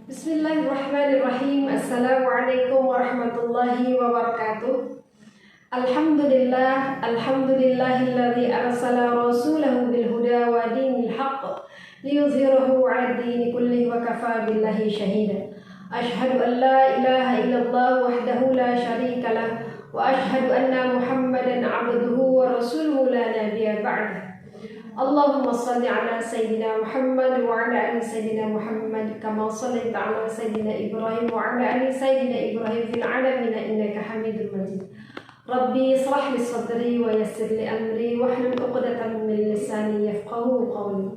Bismillahirrahmanirrahim. Assalamualaikum warahmatullahi wabarakatuh. Alhamdulillahilladzi arsala rasulahu bil huda wa dinil haqq liyuzhirahu 'ala dini kullihi wa kafa billahi shahida. Asyhadu an la ilaha illallah wahdahu la syarika lah wa asyhadu anna Muhammadan 'abduhu wa rasuluhu la nabiyya ba'dah. Allahumma salli ala Sayyidina Muhammad wa ala ali Sayyidina Muhammad kama sallaita ala Sayyidina Ibrahim wa ala ali Sayyidina Ibrahim fil alamin innaka Hamidum Majid. Rabbi israh li sadri wa yassir li amri wahlul 'uqdatam min lisani yafqahu qawli.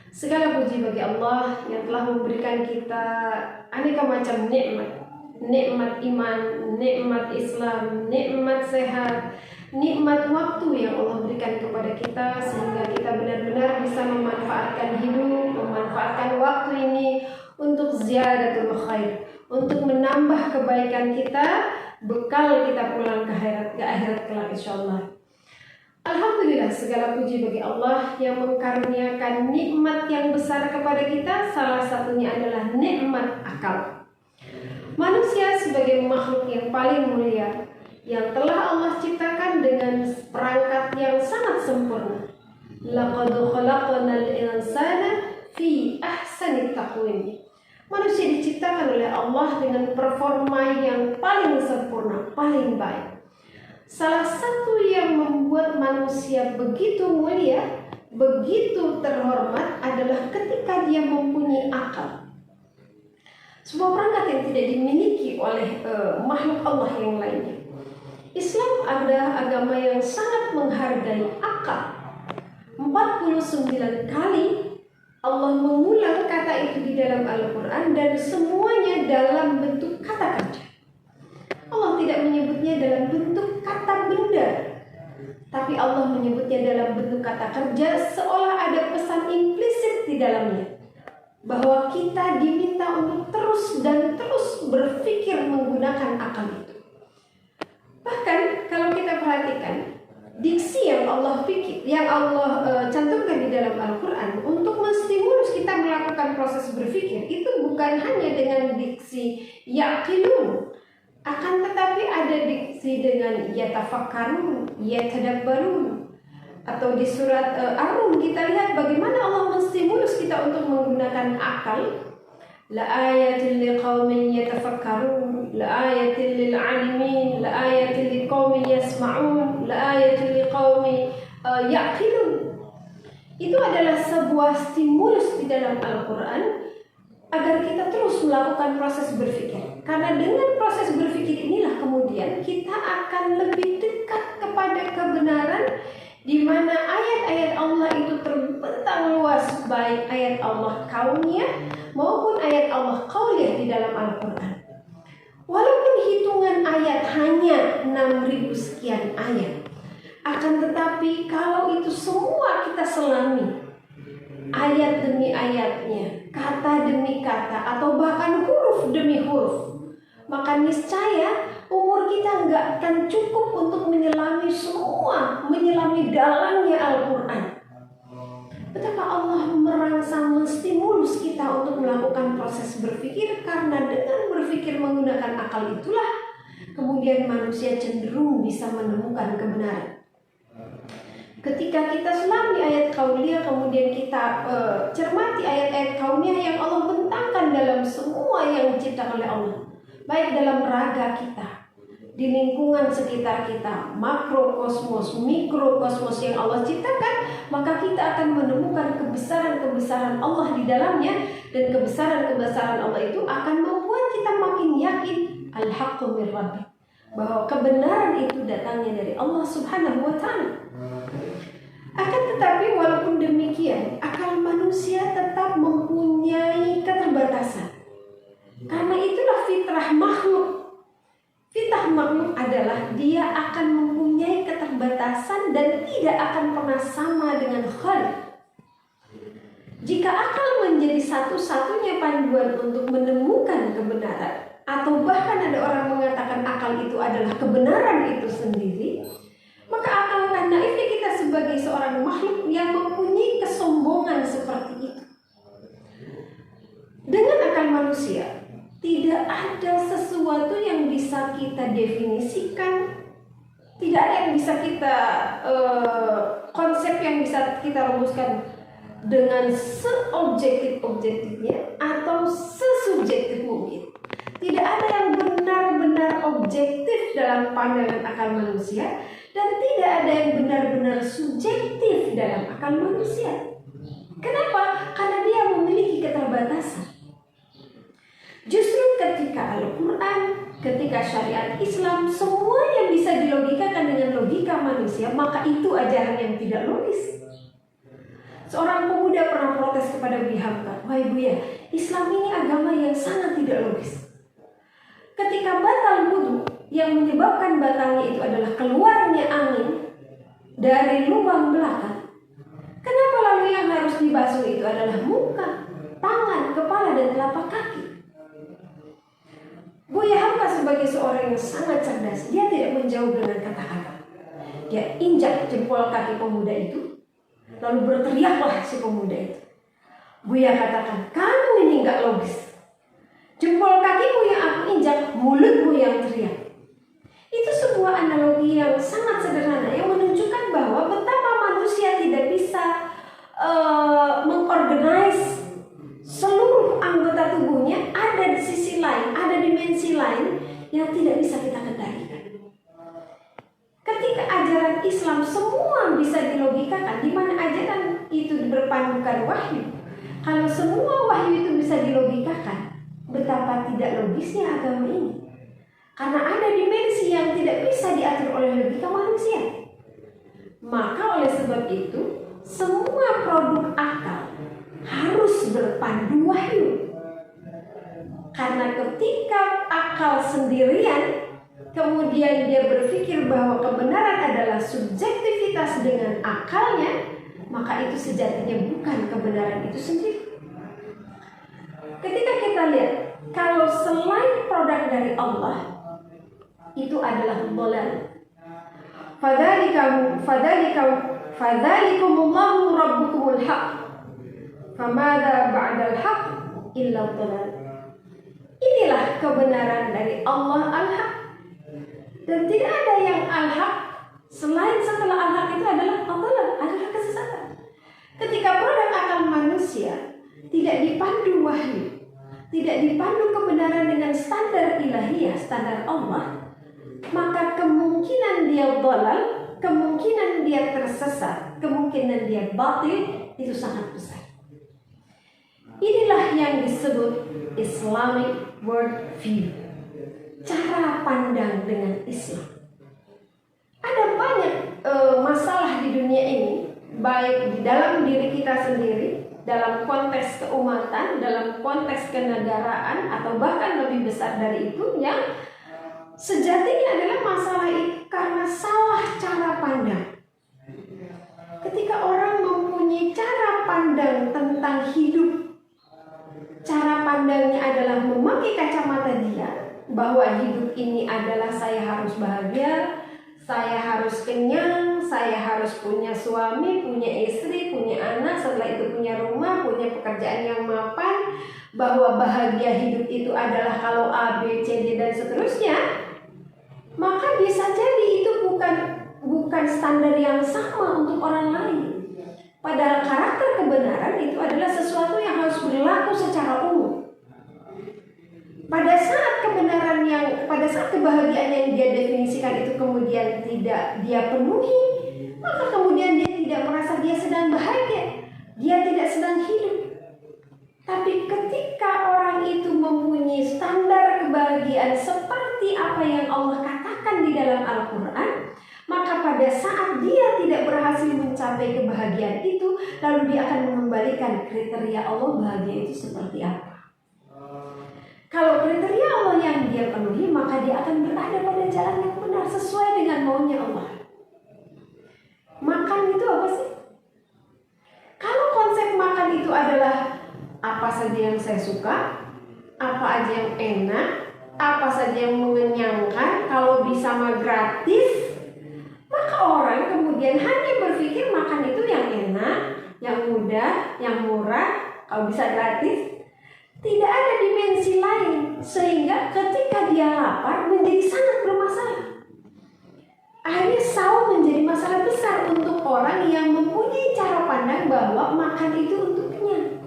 Segala puji bagi Allah yang telah memberikan kita aneka macam nikmat. Nikmat iman, nikmat Islam, nikmat sehat, nikmat waktu yang Allah berikan kepada kita sehingga kita benar-benar bisa memanfaatkan hidup, memanfaatkan waktu ini untuk ziyadatul khair, untuk menambah kebaikan kita, bekal kita pulang ke akhirat kelak insyaallah. Alhamdulillah, segala puji bagi Allah yang mengkaruniakan nikmat yang besar kepada kita. Salah satunya adalah nikmat akal. Manusia sebagai makhluk yang paling mulia yang telah Allah ciptakan dengan perangkat yang sangat sempurna. Laqad khalaqnal insana fi ahsani taqwim. Manusia diciptakan oleh Allah dengan performa yang paling sempurna, paling baik. Salah satu yang membuat manusia begitu mulia, begitu terhormat adalah ketika dia mempunyai akal. Sebuah perangkat yang tidak dimiliki oleh makhluk Allah yang lainnya. Islam adalah agama yang sangat menghargai akal. 49 kali Allah mengulang kata itu di dalam Al-Quran dan semuanya dalam bentuk kata kerja. Allah tidak menyebutnya dalam bentuk kata benda, tapi Allah menyebutnya dalam bentuk kata kerja seolah ada pesan implisit di dalamnya, bahwa kita diminta untuk terus dan terus berpikir menggunakan akal itu. Bahkan kalau kita perhatikan diksi yang Allah cantumkan di dalam Al-Quran untuk menstimulus kita melakukan proses berpikir itu bukan hanya dengan diksi yaqilun, akan tetapi ada diksi dengan yatafakkarun, yatadabbarun. Atau di surat Ar-Rum kita lihat bagaimana Allah menstimulus kita untuk menggunakan akal. La ayatin liqaumin yatafakkarun, la ayatin lil alimin, la ayatin liqaumin yasma'un, la ayatin liqaumin yaqilun. Itu adalah sebuah stimulus di dalam Al-Quran agar kita terus melakukan proses berpikir. Karena dengan proses berpikir inilah kemudian kita akan lebih dekat kepada kebenaran, di mana ayat-ayat Allah itu terbentang luas, baik ayat Allah kauniyah maupun ayat Allah qauliyah di dalam Al-Quran. Walaupun hitungan ayat hanya 6.000 sekian ayat, akan tetapi kalau itu semua kita selami, ayat demi ayatnya, kata demi kata, atau bahkan huruf demi huruf, maka niscaya umur kita nggak akan cukup untuk menyelami semua, menyelami dalamnya Al-Quran. Betapa Allah merangsang, menstimulus kita untuk melakukan proses berpikir, karena dengan berpikir menggunakan akal itulah kemudian manusia cenderung bisa menemukan kebenaran. Ketika kita selami ayat kauniyah, kemudian kita cermati ayat-ayat kauniyah yang Allah bentangkan dalam semua yang diciptakan oleh Allah, baik dalam raga kita, di lingkungan sekitar kita, makrokosmos, mikrokosmos yang Allah ciptakan, maka kita akan menemukan kebesaran-kebesaran Allah di dalamnya, dan kebesaran-kebesaran Allah itu akan membuat kita makin yakin al-haqqu mir rabbik, bahwa kebenaran itu datangnya dari Allah Subhanahu wa ta'ala. Akan tetapi walaupun demikian, akal manusia tetap mempunyai keterbatasan. Karena itulah fitrah makhluk. Fitrah makhluk adalah dia akan mempunyai keterbatasan dan tidak akan pernah sama dengan khaliq. Jika akal menjadi satu-satunya panduan untuk menemukan kebenaran, atau bahkan ada orang mengatakan akal itu adalah kebenaran itu sendiri, maka alangkah naifnya kita sebagai seorang makhluk yang mempunyai kesombongan seperti itu. Dengan akal manusia, kita definisikan, tidak ada yang bisa kita konsep yang bisa kita rumuskan dengan seobjektif-objektifnya atau sesubjektif mungkin. Tidak ada yang benar-benar objektif dalam pandangan akal manusia, dan tidak ada yang benar-benar subjektif dalam akal manusia. Kenapa? Karena dia memiliki keterbatasan. Justru ketika Al-Quran, ketika syariat Islam, semuanya bisa dilogikakan dengan logika manusia, maka itu ajaran yang tidak logis. Seorang pemuda pernah protes kepada Buya Hamka, "Wahai Buya, Islam ini agama yang sangat tidak logis. Ketika batal wudhu, yang menyebabkan batalnya itu adalah keluarnya angin dari lubang belakang. Kenapa lalu yang harus dibasuh itu adalah muka, tangan, kepala, dan telapak kaki?" Buya Hamka sebagai seorang yang sangat cerdas, dia tidak menjawab dengan kata-kata. Dia injak jempol kaki pemuda itu, lalu berteriaklah si pemuda itu. Buya katakan, "Kamu ini nggak logis. Jempol kakimu yang aku injak, mulutmu yang teriak." Itu sebuah analogi yang sangat sederhana yang menunjukkan bahwa betapa manusia tidak bisa mengorganize seluruh anggota tubuhnya. Ada di sisi lain, ada dimensi lain yang tidak bisa kita kendalikan. Ketika ajaran Islam semua bisa dilogikakan, di mana ajaran itu berpandukan wahyu. Kalau semua wahyu itu bisa dilogikakan, betapa tidak logisnya agama ini. Karena ada dimensi yang tidak bisa diatur oleh logika manusia. Maka oleh sebab itu, semua produk akal harus berpandu wahyu. Karena ketika akal sendirian, kemudian dia berpikir bahwa kebenaran adalah subjektivitas dengan akalnya, maka itu sejatinya bukan kebenaran itu sendiri. Ketika kita lihat, kalau selain produk dari Allah, itu adalah dhalal. Fadzalikumullahu rabbukumul haq. Famadza ba'dal haq illa dhalal. Inilah kebenaran dari Allah al-haq. Dan tidak ada yang al-haq selain setelah al-haq itu adalah dhalal, adalah kesesatan. Ketika produk akal manusia tidak dipandu wahyu, tidak dipandu kebenaran dengan standar ilahiyah, standar Allah, maka kemungkinan dia dhalal, kemungkinan dia tersesat, kemungkinan dia batil itu sangat besar. Inilah yang disebut Islamic worldview, cara pandang dengan Islam. Ada banyak masalah di dunia ini, baik di dalam diri kita sendiri, dalam konteks keumatan, dalam konteks kenegaraan, atau bahkan lebih besar dari itu, yang sejatinya adalah masalah itu karena salah cara pandang. Ketika orang mempunyai cara pandang tentang hidup, cara pandangnya adalah memakai kacamata dia, bahwa hidup ini adalah saya harus bahagia, saya harus kenyang, saya harus punya suami, punya istri, punya anak, setelah itu punya rumah, punya pekerjaan yang mapan, bahwa bahagia hidup itu adalah kalau A, B, C, D, dan seterusnya, maka bisa jadi itu bukan standar yang sama untuk orang lain. Padahal karakter kebenaran itu adalah sesuatu yang harus berlaku secara umum. Pada saat kebahagiaan yang dia definisikan itu kemudian tidak dia penuhi, maka kemudian dia tidak merasa dia sedang bahagia, dia tidak sedang hidup. Tapi ketika orang itu mempunyai standar kebahagiaan seperti apa yang Allah katakan di dalam Al-Quran, maka pada saat dia tidak berhasil mencapai kebahagiaan itu, lalu dia akan mengembalikan kriteria Allah bahagia itu seperti apa. Kalau kriteria Allah yang dia penuhi, maka dia akan berada pada jalan yang benar sesuai dengan maunya Allah. Makan itu apa sih? Kalau konsep makan itu adalah apa saja yang saya suka, apa aja yang enak, apa saja yang mengenyangkan, kalau bisa mah gratis, maka orang kemudian hanya berpikir makan itu yang enak, yang mudah, yang murah, kalau bisa gratis. Tidak ada dimensi lain sehingga ketika dia lapar menjadi sangat bermasalah. Akhirnya saum menjadi masalah besar untuk orang yang mempunyai cara pandang bahwa makan itu untuk kenyang.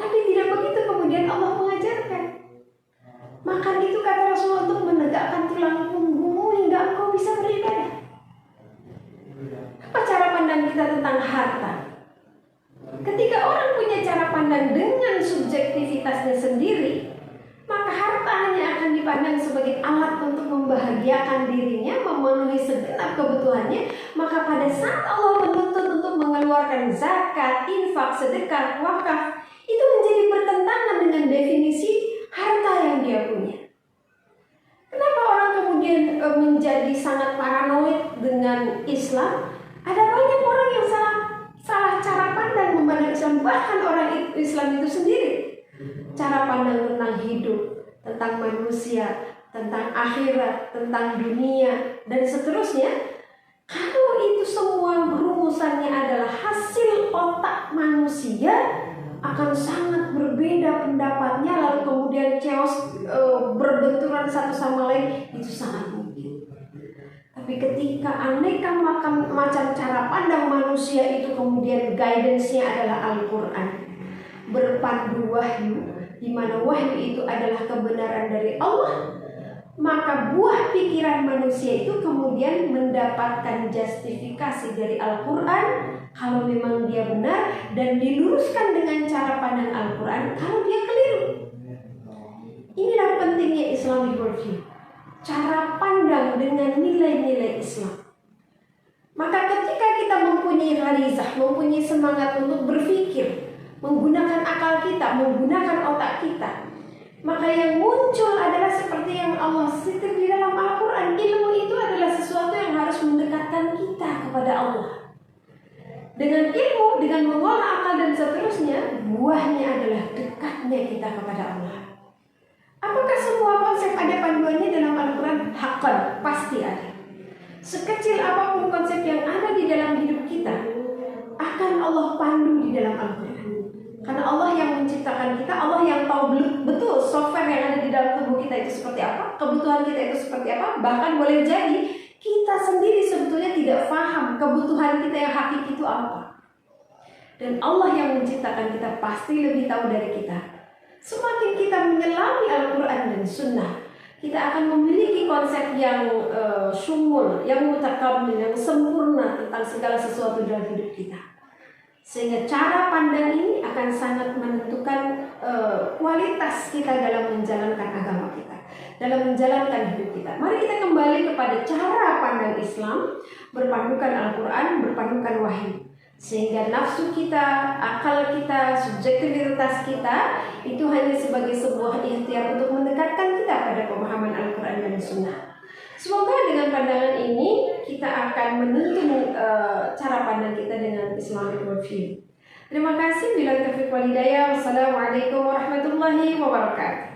Tapi tidak begitu kemudian Allah mengajarkan. Makan itu kata Rasulullah untuk menegakkan tulang punggungmu hingga engkau bisa beribadah. Apa cara pandang kita tentang harta? Ketika orang punya cara pandang dengan subjektivitasnya sendiri, maka harta hanya akan dipandang sebagai alat untuk membahagiakan dirinya, memenuhi segenap kebutuhannya. Maka pada saat Allah menuntut untuk mengeluarkan zakat, infak, sedekah, wakaf, itu menjadi bertentangan dengan definisi harta yang dia punya. Kenapa orang kemudian menjadi sangat paranoid dengan Islam? Ada banyak orang yang salah cara pandang memandang Islam, bahkan orang Islam itu sendiri. Cara pandang tentang hidup, tentang manusia, tentang akhirat, tentang dunia, dan seterusnya. Kalau itu semua rumusannya adalah hasil otak manusia, akan sangat berbeda pendapatnya, lalu kemudian chaos berbenturan satu sama lain, itu sangat mungkin. Tapi ketika aneka macam cara pandang manusia itu kemudian guidance-nya adalah Al-Quran, berpandu wahyu, di mana wahyu itu adalah kebenaran dari Allah, maka buah pikiran manusia itu kemudian mendapatkan justifikasi dari Al-Quran kalau memang dia benar, dan diluruskan dengan cara pandang Al-Quran kalau dia keliru. Inilah pentingnya Islamic worldview, cara pandang dengan nilai-nilai Islam. Maka ketika kita mempunyai gharizah, mempunyai semangat untuk berpikir, menggunakan akal kita, menggunakan otak kita, maka yang muncul adalah seperti yang Allah sitir di dalam Al-Quran. Ilmu itu adalah sesuatu yang harus mendekatkan kita kepada Allah. Dengan ilmu, dengan mengolah akal dan seterusnya, buahnya adalah dekatnya kita kepada Allah. Apakah semua konsep ada panduannya dalam Al-Quran? Haqqan, pasti ada. Sekecil apapun konsep yang ada di dalam hidup kita, akan Allah pandu di dalam Al-Quran. Karena Allah yang menciptakan kita, Allah yang tahu betul software yang ada di dalam tubuh kita itu seperti apa, kebutuhan kita itu seperti apa. Bahkan boleh jadi kita sendiri sebetulnya tidak paham kebutuhan kita yang hakiki itu apa. Dan Allah yang menciptakan kita pasti lebih tahu dari kita. Semakin kita menyelami Al-Quran dan Sunnah, kita akan memiliki konsep yang syumul, yang mutakamil, yang sempurna tentang segala sesuatu dalam hidup kita. Sehingga cara pandang ini akan sangat menentukan kualitas kita dalam menjalankan agama kita, dalam menjalankan hidup kita. Mari kita kembali kepada cara pandang Islam, berpandukan Al-Quran, berpandukan wahyu. Sehingga nafsu kita, akal kita, subjektivitas kita itu hanya sebagai sebuah ikhtiar untuk mendekatkan kita pada pemahaman Al-Quran dan Sunnah. Semoga dengan pandangan ini kita akan menuntun cara pandang kita dengan Islamic worldview. Terima kasih. Bila taufiq wal hidayah. Wassalamualaikum warahmatullahi wabarakatuh.